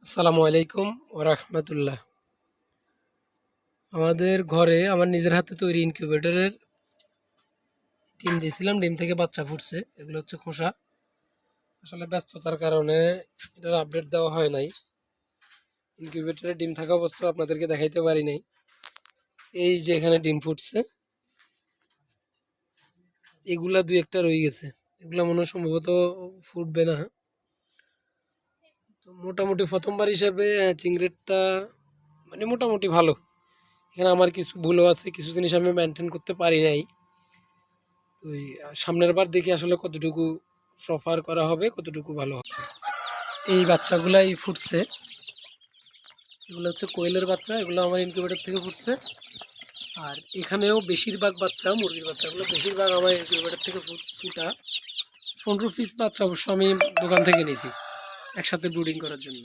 আসসালামু আলাইকুম ওরহমতুল্লাহ। আমাদের ঘরে আমার নিজের হাতে তৈরি ইনকিউবেটরের ডিম দিয়েছিলাম, ডিম থেকে বাচ্চা ফুটছে। এগুলো হচ্ছে খোসা। আসলে ব্যস্ততার কারণে এটার আপডেট দেওয়া হয় নাই। ইনকিউবেটরে ডিম থাকা অবস্থা আপনাদেরকে দেখাইতে পারি নাই। এই যে এখানে ডিম ফুটছে, এগুলা দুই একটা রয়ে গেছে। এগুলা মনে হয় সম্ভবত ফুটবে না। তো মোটামুটি প্রথমবার হিসাবে চিংড়িটা মানে মোটামুটি ভালো। এখানে আমার কিছু ভুলও আছে, কিছু জিনিস আমি মেনটেন করতে পারি নাই। ওই সামনের বার দেখি আসলে কতটুকু প্রপার করা হবে, কতটুকু ভালো হবে। এই বাচ্চাগুলাই ফুটছে। এগুলো হচ্ছে কোয়েলের বাচ্চা, এগুলো আমার ইনকিউবেটর থেকে ফুটছে। আর এখানেও বেশিরভাগ বাচ্চা মুরগির বাচ্চাগুলো বেশিরভাগ আমার ইনকিউবেটর থেকে ফুটা। 15 পিস বাচ্চা অবশ্য আমি দোকান থেকে নিয়েছি একসাথে ব্রুডিং করার জন্য।